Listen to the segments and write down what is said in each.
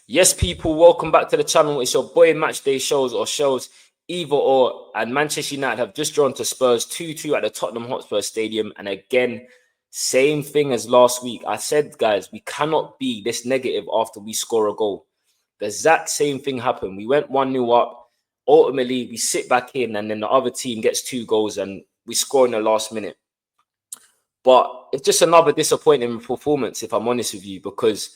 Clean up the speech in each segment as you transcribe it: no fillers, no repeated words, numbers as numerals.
Yes, people, welcome back to the channel. It's your boy Matchday Shows or Shows Either Or, and Manchester United have just drawn to Spurs 2-2 at the Tottenham Hotspur Stadium. And again, same thing as last week. I said, guys, we cannot be this negative after we score a goal. The exact same thing happened. We went 1-0 up. Ultimately, we sit back in, and then the other team gets 2 goals, and we score in the last minute. But it's just another disappointing performance, if I'm honest with you, because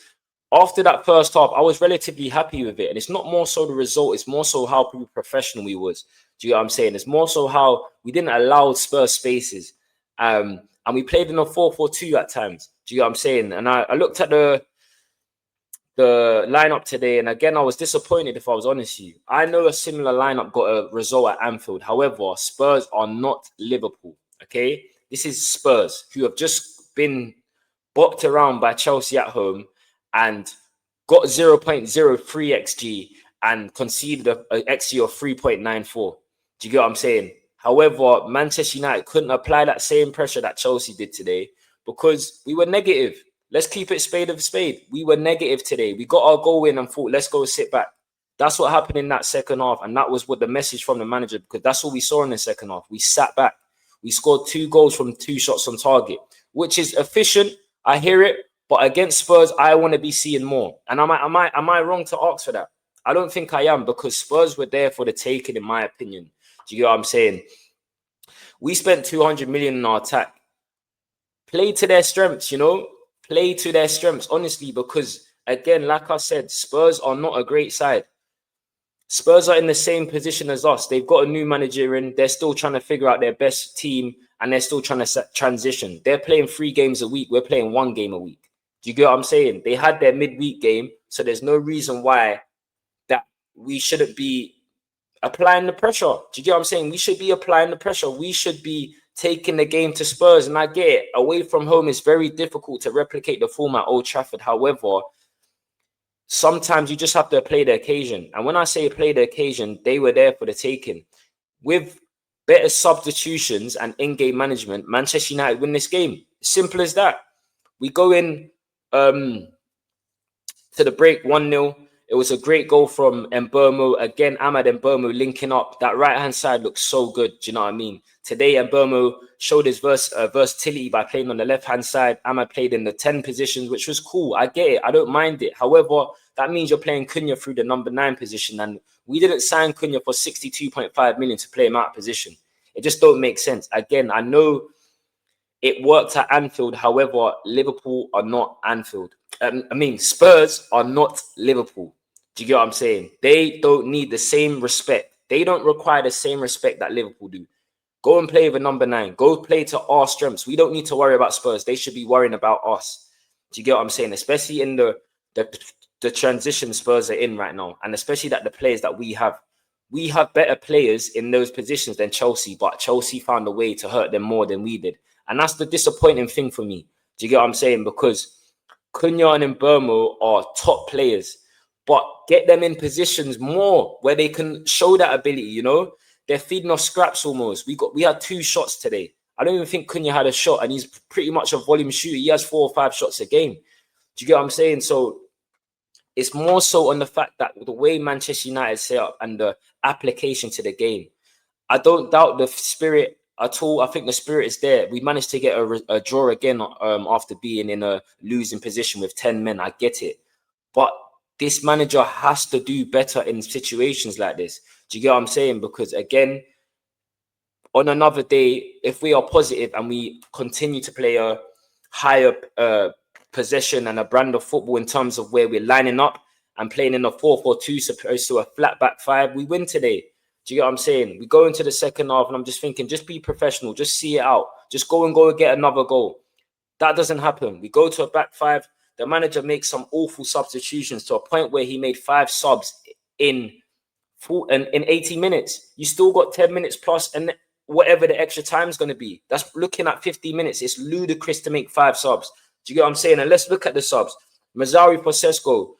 after that first half, I was relatively happy with it. And it's not more so the result, it's more so how professional we was. Do you know what I'm saying? It's more so how we didn't allow Spurs spaces. And we played in a 4-4-2 at times. Do you know what I'm saying? And I looked at the lineup today, and again, I was disappointed, if I was honest with you. I know a similar lineup got a result at Anfield. However, Spurs are not Liverpool, okay? This is Spurs, who have just been bopped around by Chelsea at home and got 0.03 XG and conceded a XG of 3.94. Do you get what I'm saying? However, Manchester United couldn't apply that same pressure that Chelsea did today because we were negative. Let's keep it spade of a spade. We were negative today. We got our goal in and thought, let's go sit back. That's what happened in that second half. And that was what the message from the manager, because that's what we saw in the second half. We sat back. We scored 2 goals from 2 shots on target, which is efficient. I hear it. But against Spurs, I want to be seeing more. And am I wrong to ask for that? I don't think I am, because Spurs were there for the taking, in my opinion. Do you get what I'm saying? We spent 200 million in our attack. Play to their strengths, you know? Play to their strengths, honestly, because, again, like I said, Spurs are not a great side. Spurs are in the same position as us. They've got a new manager in. They're still trying to figure out their best team, and they're still trying to transition. They're playing 3 games a week. We're playing 1 game a week. Do you get what I'm saying? They had their midweek game, so there's no reason why that we shouldn't be applying the pressure. Do you get what I'm saying? We should be applying the pressure. We should be taking the game to Spurs. And I get it. Away from home, it's very difficult to replicate the form at Old Trafford. However, sometimes you just have to play the occasion. And when I say play the occasion, they were there for the taking. With better substitutions and in-game management, Manchester United win this game. Simple as that. We go in to the break 1-0. It was a great goal from Mbeumo. Again, Ahmad Mbeumo linking up. That right-hand side looks so good. Do you know what I mean? Today, Mbeumo showed his versatility by playing on the left-hand side. Ahmad played in the 10 positions, which was cool. I get it. I don't mind it. However, that means you're playing Cunha through the number 9 position. And we didn't sign Cunha for 62.5 million to play him out of position. It just don't make sense. Again, I know it worked at Anfield. However, Liverpool are not Anfield. Spurs are not Liverpool. Do you get what I'm saying? They don't need the same respect. They don't require the same respect that Liverpool do. Go and play with a number 9. Go play to our strengths. We don't need to worry about Spurs. They should be worrying about us. Do you get what I'm saying? Especially in the transition Spurs are in right now. And especially that the players that we have better players in those positions than Chelsea. But Chelsea found a way to hurt them more than we did. And that's the disappointing thing for me. Do you get what I'm saying? Because Cunha and Mbeumo are top players. But get them in positions more where they can show that ability, you know? They're feeding off scraps almost. We had 2 shots today. I don't even think Cunha had a shot, and he's pretty much a volume shooter. He has 4 or 5 shots a game. Do you get what I'm saying? So it's more so on the fact that the way Manchester United set up and the application to the game, I don't doubt the spirit at all. I think the spirit is there. We managed to get a draw again after being in a losing position with 10 men. I get it. But this manager has to do better in situations like this. Do you get what I'm saying? Because again, on another day, if we are positive and we continue to play a higher possession and a brand of football in terms of where we're lining up and playing in a 4-4-2 opposed to a flat back 5, we win today. Do you get what I'm saying? We go into the second half and I'm just thinking, just be professional. Just see it out. Just go and get another goal. That doesn't happen. We go to a back 5. The manager makes some awful substitutions to a point where he made 5 subs in 80 minutes. You still got 10 minutes plus and whatever the extra time is going to be. That's looking at 50 minutes. It's ludicrous to make 5 subs. Do you get what I'm saying? And let's look at the subs. Mazzari for Sesko.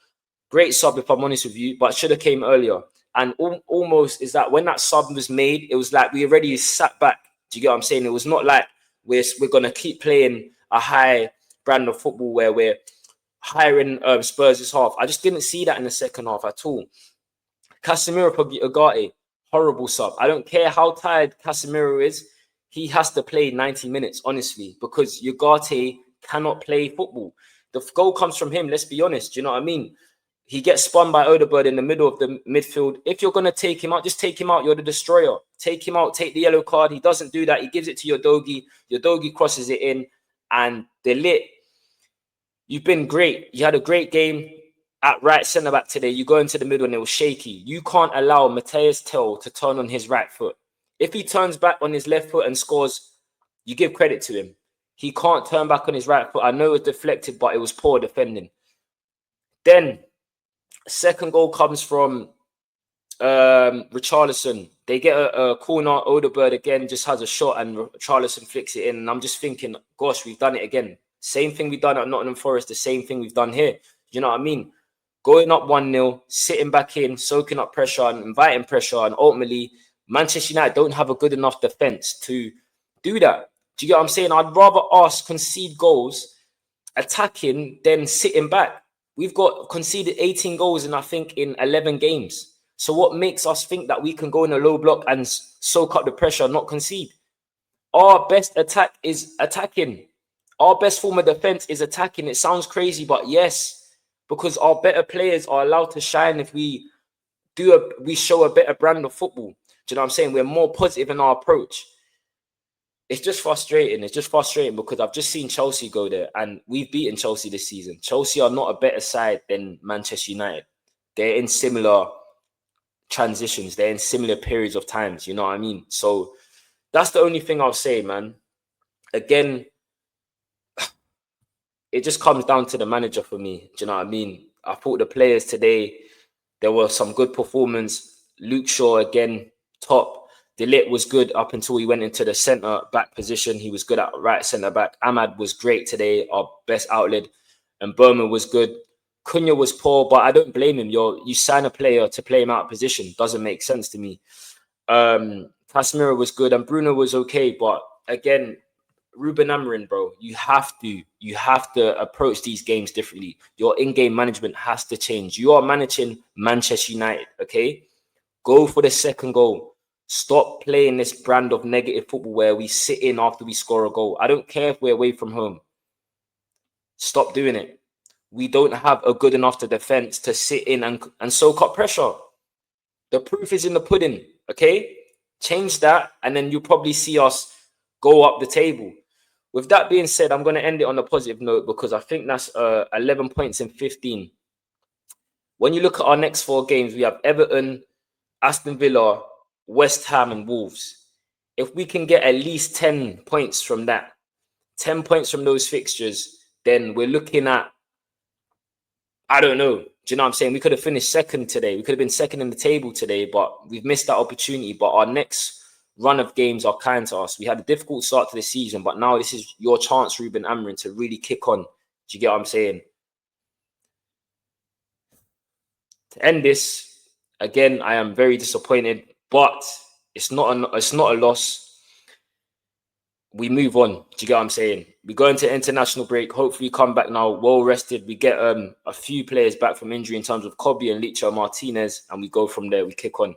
Great sub, if I'm honest with you, but should have came earlier. And almost is that when that sub was made, it was like we already sat back. Do you get what I'm saying? It was not like we're going to keep playing a high brand of football where we're higher in Spurs' half. I just didn't see that in the second half at all. Casemiro for Ugarte, horrible sub. I don't care how tired Casemiro is. He has to play 90 minutes, honestly, because Ugarte cannot play football. The goal comes from him, let's be honest. Do you know what I mean? He gets spun by Odegaard in the middle of the midfield. If you're going to take him out, just take him out. You're the destroyer. Take him out. Take the yellow card. He doesn't do that. He gives it to Udogie. Udogie crosses it in. And De Ligt, you've been great. You had a great game at right centre-back today. You go into the middle and it was shaky. You can't allow Matthias Tell to turn on his right foot. If he turns back on his left foot and scores, you give credit to him. He can't turn back on his right foot. I know it was deflected, but it was poor defending. Then, second goal comes from Richarlison. They get a corner. Odegaard again just has a shot and Richarlison flicks it in. And I'm just thinking, gosh, we've done it again. Same thing we've done at Nottingham Forest, the same thing we've done here. You know what I mean? Going up 1-0, sitting back in, soaking up pressure and inviting pressure. And ultimately, Manchester United don't have a good enough defence to do that. Do you get what I'm saying? I'd rather us concede goals attacking than sitting back. We've got conceded 18 goals in, I think, in 11 games. So what makes us think that we can go in a low block and soak up the pressure, not concede? Our best attack is attacking. Our best form of defense is attacking. It sounds crazy, but yes, because our better players are allowed to shine if we show a better brand of football. Do you know what I'm saying? We're more positive in our approach. It's just frustrating. It's just frustrating because I've just seen Chelsea go there and we've beaten Chelsea this season. Chelsea are not a better side than Manchester United. They're in similar transitions. They're in similar periods of times. You know what I mean? So that's the only thing I'll say, man. Again, it just comes down to the manager for me. Do you know what I mean? I thought the players today, there were some good performance. Luke Shaw, again, top. De Ligt was good up until he went into the centre-back position. He was good at right centre-back. Ahmad was great today, our best outlet. And Berman was good. Cunha was poor, but I don't blame him. You sign a player to play him out of position. Doesn't make sense to me. Casemiro was good and Bruno was okay. But again, Ruben Amorim, bro, you have to approach these games differently. Your in-game management has to change. You are managing Manchester United, okay? Go for the second goal. Stop playing this brand of negative football where we sit in after we score a goal. I don't care if we're away from home. Stop doing it. We don't have a good enough defense to sit in and soak up pressure. The proof is in the pudding, okay? Change that, and then you'll probably see us go up the table. With that being said, I'm going to end it on a positive note because I think that's 11 points in 15. When you look at our next 4 games, we have Everton, Aston Villa, West Ham and Wolves. If we can get at least 10 points from that, 10 points from those fixtures, then we're looking at, I don't know. Do you know what I'm saying? We could have finished second today. We could have been second in the table today, but we've missed that opportunity. But our next run of games are kind to us. We had a difficult start to the season, but now this is your chance, Ruben Amorim, to really kick on. Do you get what I'm saying? To end this, again, I am very disappointed. But it's not a loss. We move on. Do you get what I'm saying? We go into international break. Hopefully come back now well rested. We get a few players back from injury in terms of Kobe and Licha Martinez. And we go from there. We kick on.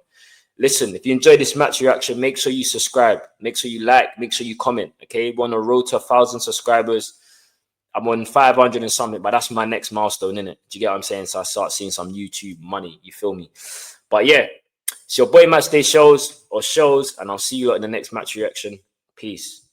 Listen, if you enjoyed this match reaction, make sure you subscribe. Make sure you like. Make sure you comment. Okay? We're on a road to 1,000 subscribers. I'm on 500 and something, but that's my next milestone, innit? Do you get what I'm saying? So I start seeing some YouTube money. You feel me? But yeah. It's your boy Matchday Shows, and I'll see you in the next match reaction. Peace.